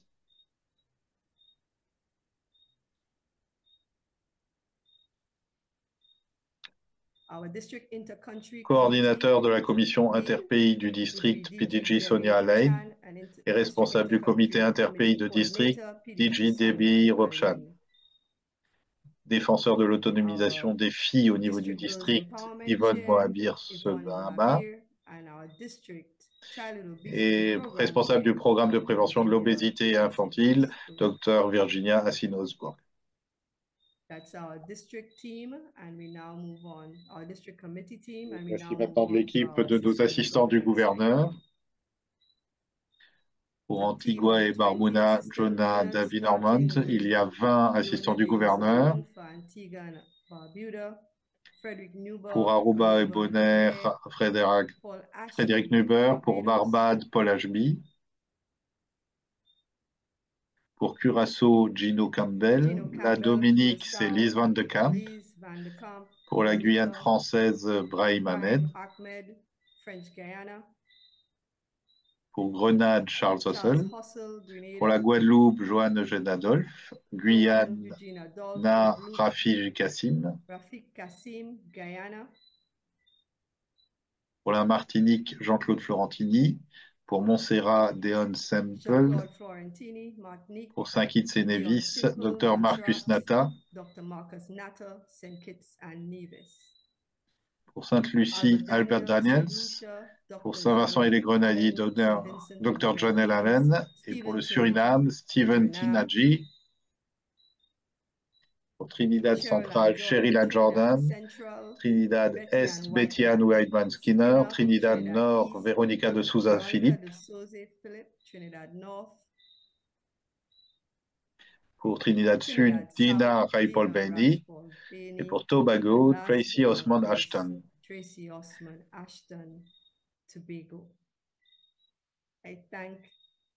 Coordinateur de la commission interpays du district, PDG Sonia Lane. Et responsable du comité interpays de district, PDG Debbie Robchan. Défenseur de l'autonomisation des filles au niveau du district, Yvonne Mohabir Sebahama. Et responsable du programme de prévention de l'obésité infantile, Dr. Virginia Assine-Osborg. Voici maintenant de l'équipe de nos assistants du gouverneur. Pour Antigua et Barbuda, Jonah David Normand, il y a 20 assistants du gouverneur. Pour Aruba et Bonaire, Frédéric Nuber. Pour Barbade, Paul Ashby. Pour Curaçao, Gino Campbell. La Dominique, c'est Lise Van de Kamp. Pour la Guyane française, Brahim Ahmed. Pour Grenade, Charles Hossel. Pour la Guadeloupe, Joanne Eugène Adolphe. Guyane, Rafik Kassim. Pour la Martinique, Jean-Claude Florentini. Pour Montserrat, Deon Semple. Pour Saint-Kitts-et-Nevis, Dr. Marcus Nata. Pour Sainte-Lucie, Albert Daniels. Pour Saint-Vincent et les Grenadines, Dr. John L. Allen. Et pour le Suriname, Stephen Tinaji. Pour Trinidad Central, Sherila Jordan. Trinidad Est, Betty Ann Whiteman Skinner. Trinidad Nord, Véronica de Souza Philippe. Pour Trinidad Sud, Dina Ray-Paul Baini. Et pour Tobago, Tracy Osman Ashton. Tobago. I thank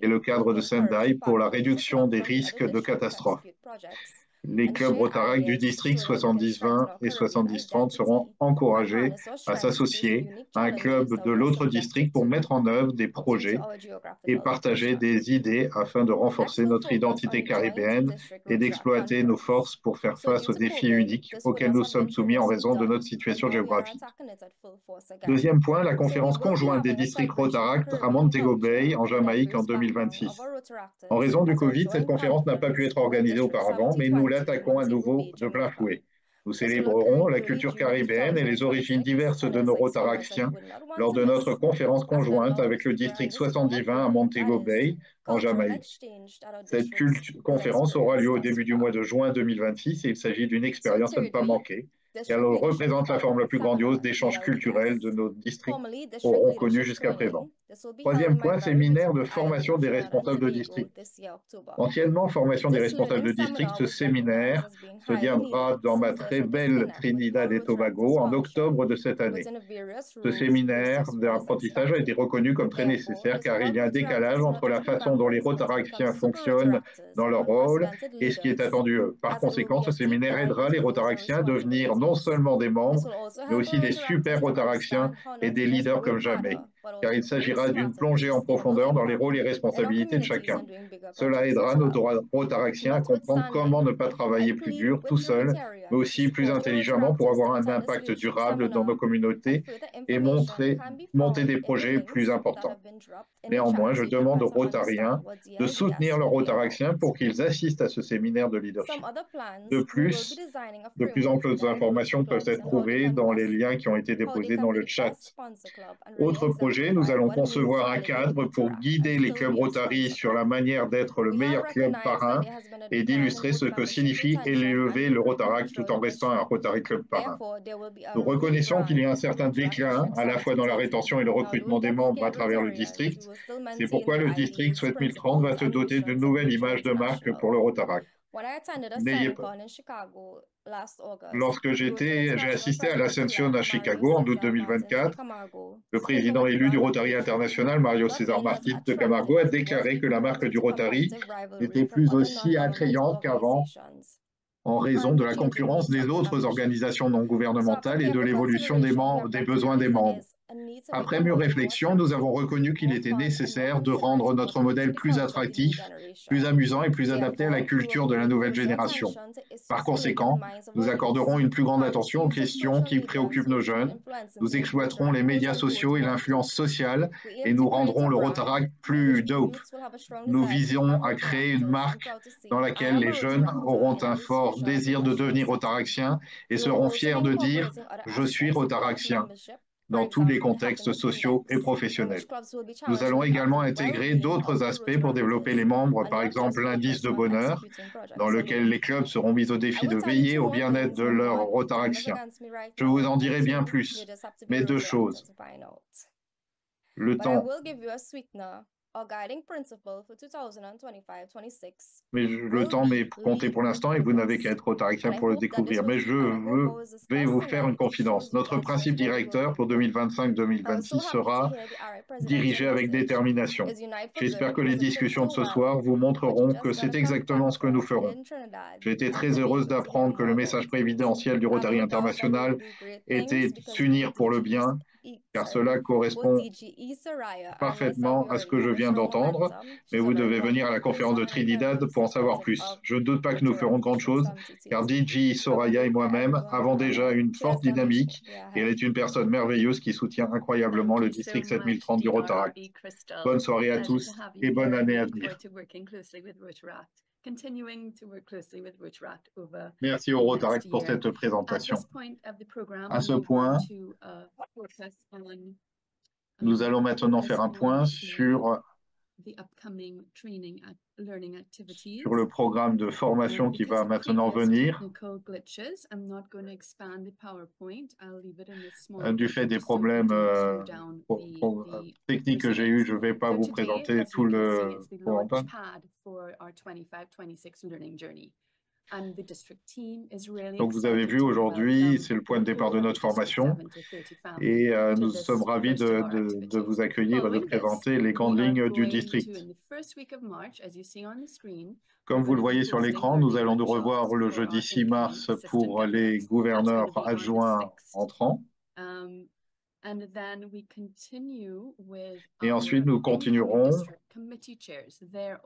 et le cadre de Sendai pour la réduction des risques de catastrophes. Les clubs Rotaract du district 70-20 et 70-30 seront encouragés à s'associer à un club de l'autre district pour mettre en œuvre des projets et partager des idées afin de renforcer notre identité caribéenne et d'exploiter nos forces pour faire face aux défis uniques auxquels nous sommes soumis en raison de notre situation géographique. Deuxième point, la conférence conjointe des districts Rotaract à Montego Bay, en Jamaïque, en 2026. En raison du Covid, cette conférence n'a pas pu être organisée auparavant, mais nous l'attaquons à nouveau de plein fouet. Nous célébrerons la culture caribéenne et les origines diverses de nos Rotaractiens lors de notre conférence conjointe avec le district 70-20 à Montego Bay, en Jamaïque. Cette conférence aura lieu au début du mois de juin 2026 et il s'agit d'une expérience à ne pas manquer, car elle représente la forme la plus grandiose d'échanges culturels de nos districts auront connu jusqu'à présent. Troisième point, séminaire de formation des responsables de district. Anciennement formation des responsables de district, ce séminaire se tiendra dans ma très belle Trinidad et Tobago en octobre de cette année. Ce séminaire d'apprentissage a été reconnu comme très nécessaire car il y a un décalage entre la façon dont les Rotaractiens fonctionnent dans leur rôle et ce qui est attendu d'eux. Par conséquent, ce séminaire aidera les Rotaractiens à devenir non seulement des membres, mais aussi des super Rotaractiens et des leaders comme jamais, car il s'agira d'une plongée en profondeur dans les rôles et responsabilités de chacun. Cela aidera nos Rotaractiens à comprendre comment ne pas travailler plus dur, tout seul, mais aussi plus intelligemment pour avoir un impact durable dans nos communautés et monter des projets plus importants. Néanmoins, je demande aux Rotariens de soutenir leurs Rotaractiens pour qu'ils assistent à ce séminaire de leadership. De plus amples informations peuvent être trouvées dans les liens qui ont été déposés dans le chat. Autre projet, nous allons concevoir un cadre pour guider les clubs Rotary sur la manière d'être le meilleur club parrain et d'illustrer ce que signifie élever le Rotaract tout en restant un Rotary Club parrain. Nous reconnaissons qu'il y a un certain déclin à la fois dans la rétention et le recrutement des membres à travers le district. C'est pourquoi le district 7030 va se doter d'une nouvelle image de marque pour le Rotaract. Lorsque j'ai assisté à l'Ascension à Chicago en août 2024, le président élu du Rotary International, Mario César Martí de Camargo, a déclaré que la marque du Rotary n'était plus aussi attrayante qu'avant en raison de la concurrence des autres organisations non gouvernementales et de l'évolution des besoins des membres. Après mûre réflexion, nous avons reconnu qu'il était nécessaire de rendre notre modèle plus attractif, plus amusant et plus adapté à la culture de la nouvelle génération. Par conséquent, nous accorderons une plus grande attention aux questions qui préoccupent nos jeunes. Nous exploiterons les médias sociaux et l'influence sociale et nous rendrons le Rotaract plus dope. Nous visons à créer une marque dans laquelle les jeunes auront un fort désir de devenir Rotaractiens et seront fiers de dire « Je suis Rotaractien » dans tous les contextes sociaux et professionnels. Nous allons également intégrer d'autres aspects pour développer les membres, par exemple l'indice de bonheur, dans lequel les clubs seront mis au défi de veiller au bien-être de leurs Rotaractiens. Je vous en dirai bien plus, mais deux choses. Le temps. Mais le temps m'est compté pour l'instant et vous n'avez qu'à être Rotaractien pour le découvrir. Mais je vais vous faire une confidence. Notre principe directeur pour 2025-2026 sera dirigé avec détermination. J'espère que les discussions de ce soir vous montreront que c'est exactement ce que nous ferons. J'ai été très heureuse d'apprendre que le message présidentiel du Rotary International était s'unir pour le bien, car cela correspond parfaitement à ce que je viens d'entendre, mais vous devez venir à la conférence de Trinidad pour en savoir plus. Je ne doute pas que nous ferons de grandes choses, car DJ Soraya et moi-même avons déjà une forte dynamique et elle est une personne merveilleuse qui soutient incroyablement le district 7030 du Rotaract. Bonne soirée à tous et bonne année à venir. Merci au Rotaract pour cette présentation. À ce point, nous allons maintenant faire un point sur le programme de formation qui va maintenant venir. Du fait des problèmes techniques que j'ai eus, je ne vais pas vous présenter tout le programme. Donc, vous avez vu aujourd'hui, c'est le point de départ de notre formation et nous sommes ravis de vous accueillir et de présenter les grandes lignes du district. Comme vous le voyez sur l'écran, nous allons nous revoir le jeudi 6 mars pour les gouverneurs adjoints entrants. Et ensuite, nous continuerons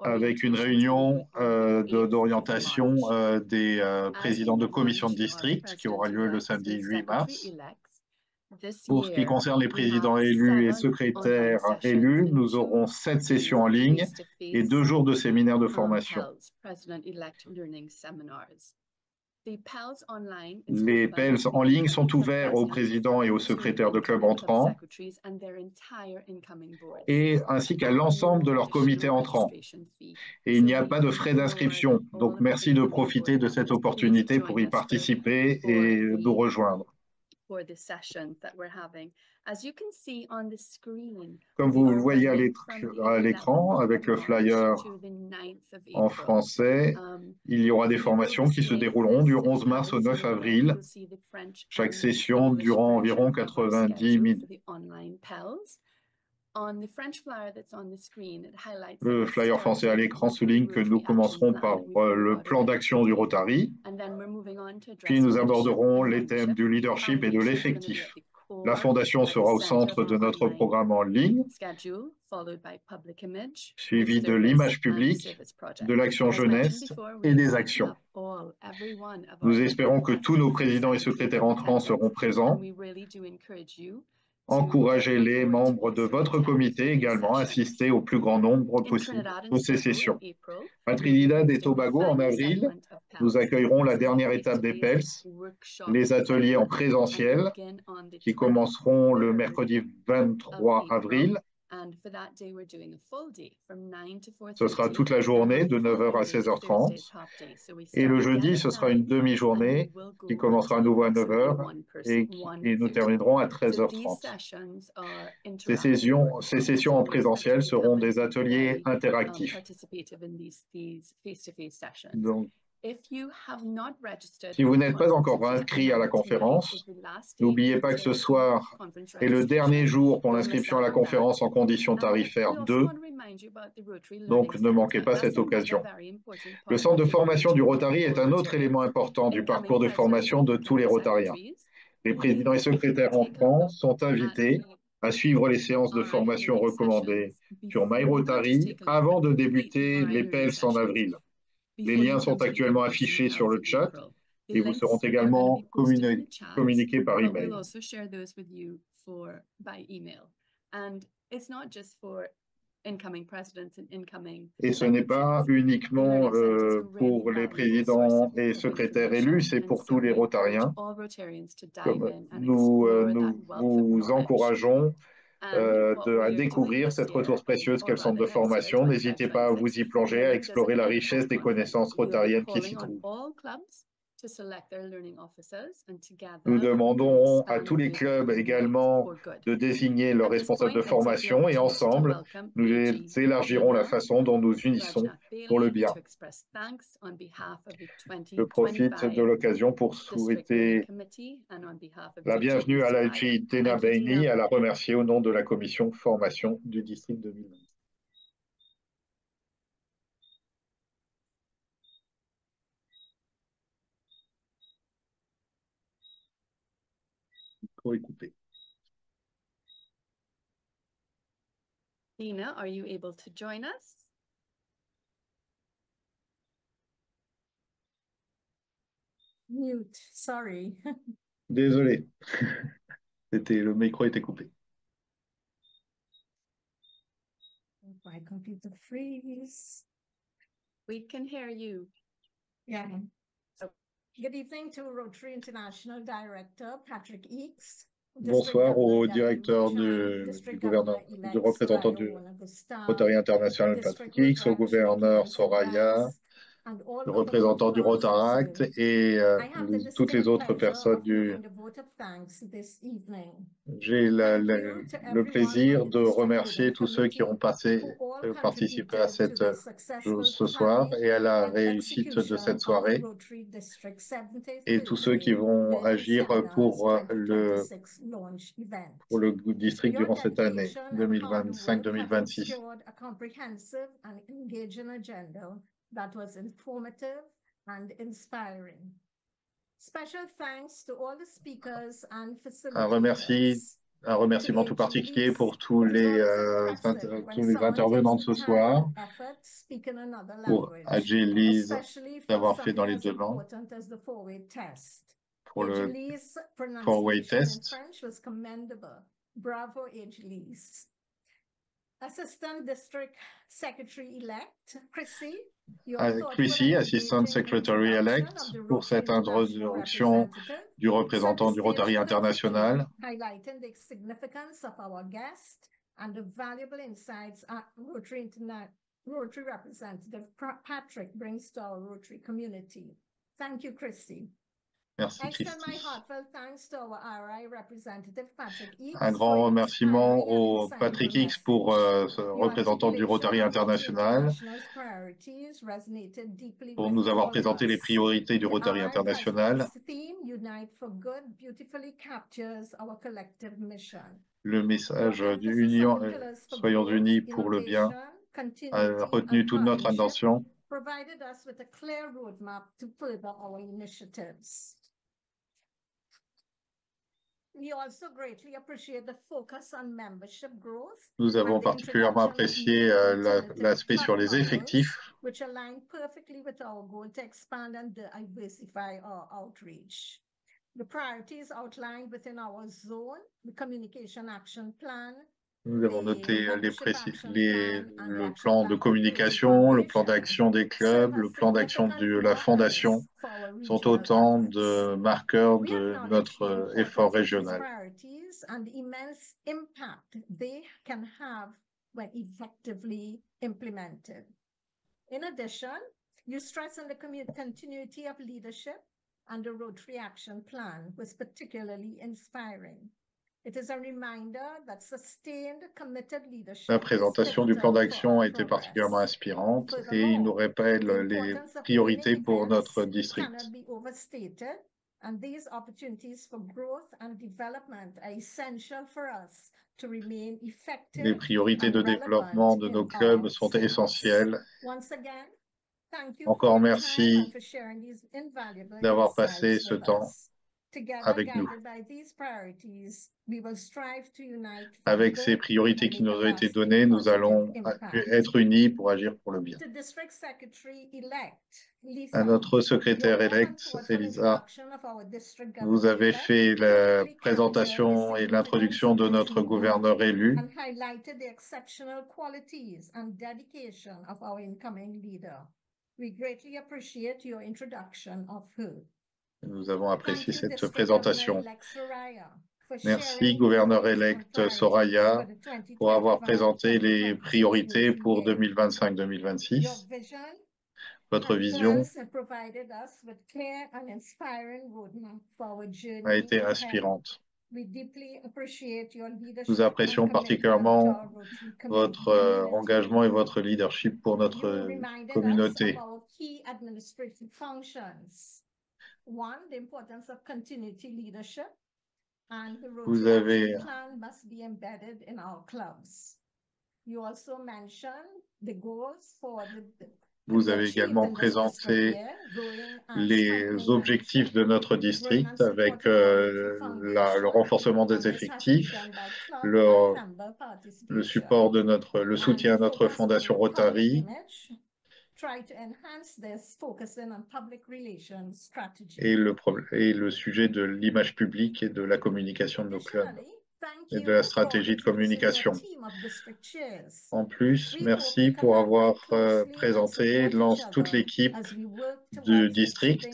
avec une réunion d'orientation des présidents de commission de district qui aura lieu le samedi 8 mars. Pour ce qui concerne les présidents élus et secrétaires élus, nous aurons 7 sessions en ligne et 2 jours de séminaires de formation. Les PELS en ligne sont ouverts aux présidents et aux secrétaires de clubs entrants et ainsi qu'à l'ensemble de leur comité entrant. Et il n'y a pas de frais d'inscription. Donc, merci de profiter de cette opportunité pour y participer et nous rejoindre. Comme vous le voyez à l'écran, avec le flyer en français, il y aura des formations qui se dérouleront du 11 mars au 9 avril, chaque session durant environ 90 minutes. Le flyer français à l'écran souligne que nous commencerons par le plan d'action du Rotary, puis nous aborderons les thèmes du leadership et de l'effectif. La fondation sera au centre de notre programme en ligne, suivi de l'image publique, de l'action jeunesse et des actions. Nous espérons que tous nos présidents et secrétaires entrants seront présents. Encouragez les membres de votre comité également à assister au plus grand nombre possible de ces sessions. À Trinidad et Tobago, en avril, nous accueillerons la dernière étape des PELS, les ateliers en présentiel, qui commenceront le mercredi 23 avril. Ce sera toute la journée de 9h à 16h30. Et le jeudi, ce sera une demi-journée qui commencera à nouveau à 9h et nous terminerons à 13h30. Ces sessions en présentiel seront des ateliers interactifs. Donc, si vous n'êtes pas encore inscrit à la conférence, n'oubliez pas que ce soir est le dernier jour pour l'inscription à la conférence en conditions tarifaires 2. Donc, ne manquez pas cette occasion. Le centre de formation du Rotary est un autre élément important du parcours de formation de tous les Rotariens. Les présidents et secrétaires entrants sont invités à suivre les séances de formation recommandées sur MyRotary avant de débuter les PELS en avril. Les liens sont actuellement affichés sur le chat et vous seront également communiqués par email. Et ce n'est pas uniquement pour les présidents et secrétaires élus, c'est pour tous les Rotariens. Nous vous encourageons à découvrir cette ressource précieuse qu'est le centre de formation. N'hésitez pas à vous y plonger, à explorer la richesse des connaissances rotariennes qui s'y trouvent. Nous demandons à tous les clubs également de désigner leurs responsables de formation et ensemble, nous élargirons la façon dont nous unissons pour le bien. Je profite de l'occasion pour souhaiter la bienvenue à l'Alji Dena Baini et à la remercier au nom de la commission formation du district 2020. Écouter. Dina, are you able to join us? Mute, sorry. Désolé. Le micro était coupé. My computer freeze. We can hear you. Yeah. Good evening to Rotary International Director Patrick Eakes. Bonsoir au directeur du représentant du Rotary International Patrick Eakes, au gouverneur Soraya, le représentant du Rotaract et toutes les autres personnes du... J'ai le plaisir de remercier tous ceux qui ont participé à cette ce soir et à la réussite de cette soirée et tous ceux qui vont agir pour le district durant cette année 2025-2026. That was informative and inspiring. Special thanks to all the speakers and facilitators. Un remerciement tout particulier pour tous les intervenants de ce soir, pour Adjelise d'avoir fait dans les 2 langues, pour le four-way test. Bravo, Adjelise. Assistant District Secretary-elect, Chrissy, Assistant Secretary-elect, pour cette introduction du représentant du Rotary International. Highlighting the significance of our guest and the valuable insights Rotary representative Patrick brings to our Rotary community. Thank you, Chrissy. Merci, Christy. Un grand remerciement au Patrick X pour ce représentant du Rotary International pour nous avoir présenté les priorités du Rotary International. Le message d'union, soyons unis pour le bien, a retenu toute notre attention. Nous avons particulièrement apprécié l'aspect sur les effectifs. Nous avons noté le plan de communication, le plan d'action des clubs, le plan d'action de la fondation sont autant de marqueurs de notre effort régional. In addition, you stress on the continuity of leadership and the Rotary Action Plan was particularly inspiring. La présentation du plan d'action a été particulièrement inspirante et il nous rappelle les priorités pour notre district. Les priorités de développement de nos clubs sont essentielles. Encore merci d'avoir passé ce temps avec nous. Avec ces priorités qui nous ont été données, nous allons être unis pour agir pour le bien. À notre secrétaire élect, Elisa, vous avez fait la présentation et l'introduction de notre gouverneur élu. Nous avons apprécié cette présentation. Merci, gouverneur-élect Soraya, pour avoir présenté les priorités pour 2025-2026. Votre vision a été inspirante. Nous apprécions particulièrement votre engagement et votre leadership pour notre communauté. Vous avez également présenté les objectifs de notre district avec le renforcement des effectifs, le support de le soutien à notre fondation Rotary et le sujet de l'image publique et de la communication de nos clubs et de la stratégie de communication. En plus, merci pour avoir présenté toute l'équipe du district.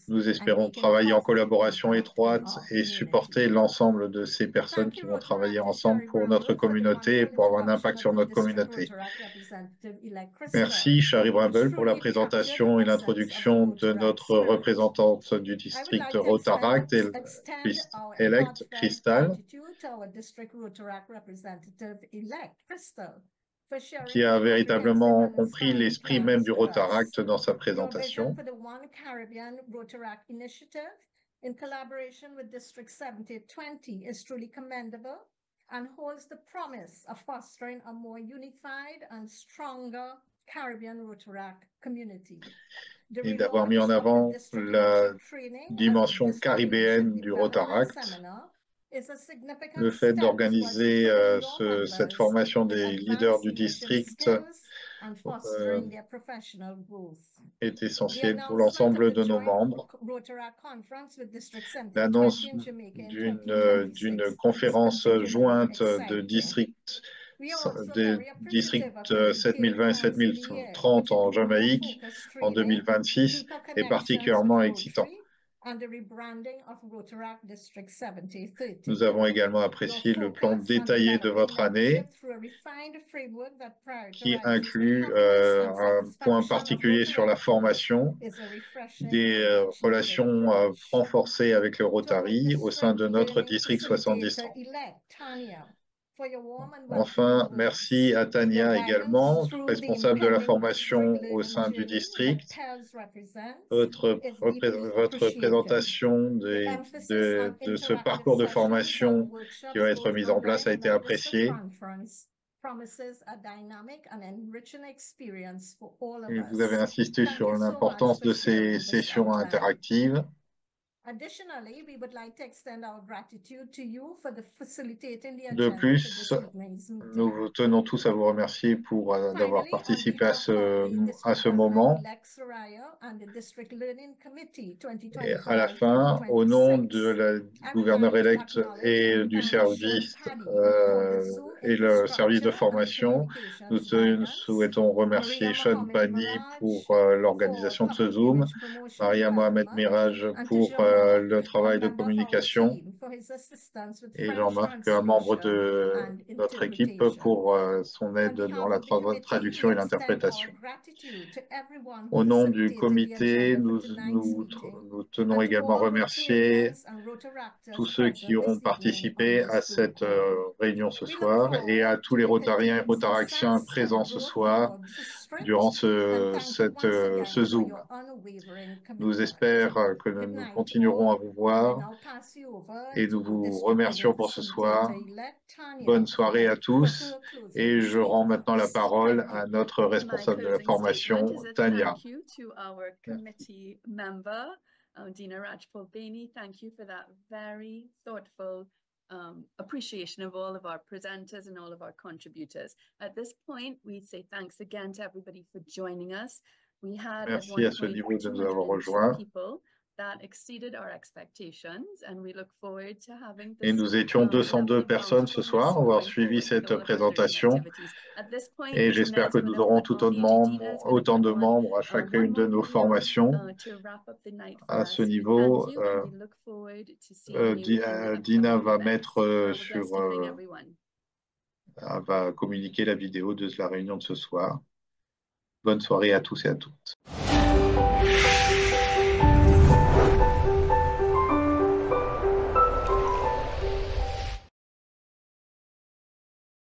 Nous espérons travailler en collaboration étroite et supporter l'ensemble de ces personnes qui vont travailler ensemble pour notre communauté et pour avoir un impact sur notre communauté. Merci, Shari Bramble, pour la présentation et l'introduction de notre représentante du district Rotaract, elect Crystal, qui a véritablement compris l'esprit même du Rotaract dans sa présentation. In collaboration with District 7020 is truly commendable and holds the promise of fostering a more unified and stronger Caribbean Rotaract community. Et d'avoir mis en avant la dimension caribéenne du Rotaract. Le fait d'organiser cette formation des leaders du district est essentiel pour l'ensemble de nos membres. L'annonce d'une conférence jointe de district 7020 et 7030 en Jamaïque en 2026 est particulièrement excitant. Nous avons également apprécié le plan détaillé de votre année qui inclut un point particulier sur la formation, des relations renforcées avec le Rotary au sein de notre district 7030. Enfin, merci à Tania également, responsable de la formation au sein du district. Votre présentation de ce parcours de formation qui va être mis en place a été appréciée. Et vous avez insisté sur l'importance de ces sessions interactives. De plus, nous tenons tous à vous remercier pour d'avoir participé à ce moment. Et à la fin, au nom de la gouverneur-élect et du service et le service de formation, nous souhaitons remercier Sean Bani pour l'organisation de ce Zoom, Maria Mohamed Miraj pour le travail de communication et Jean-Marc, un membre de notre équipe, pour son aide dans la traduction et l'interprétation. Au nom du comité, nous tenons également à remercier tous ceux qui auront participé à cette réunion ce soir et à tous les Rotariens et Rotaractiens présents ce soir durant ce Zoom. Nous espérons que nous continuerons à vous voir et nous vous remercions pour ce soir. Bonne soirée à tous et je rends maintenant la parole à notre responsable de la formation, Tania. Dina Rajpal-Bainey, thank you for that very thoughtful appreciation of all of our presenters and all of our contributors. At this point, we say thanks again to everybody for joining us. We had Merci à ce niveau de nous avoir rejoints. Et nous étions 202 personnes ce soir avoir suivi cette présentation. Et j'espère que nous aurons autant de membres à chacune de nos formations. À ce niveau, Dina va va communiquer la vidéo de la réunion de ce soir. Bonne soirée à tous et à toutes.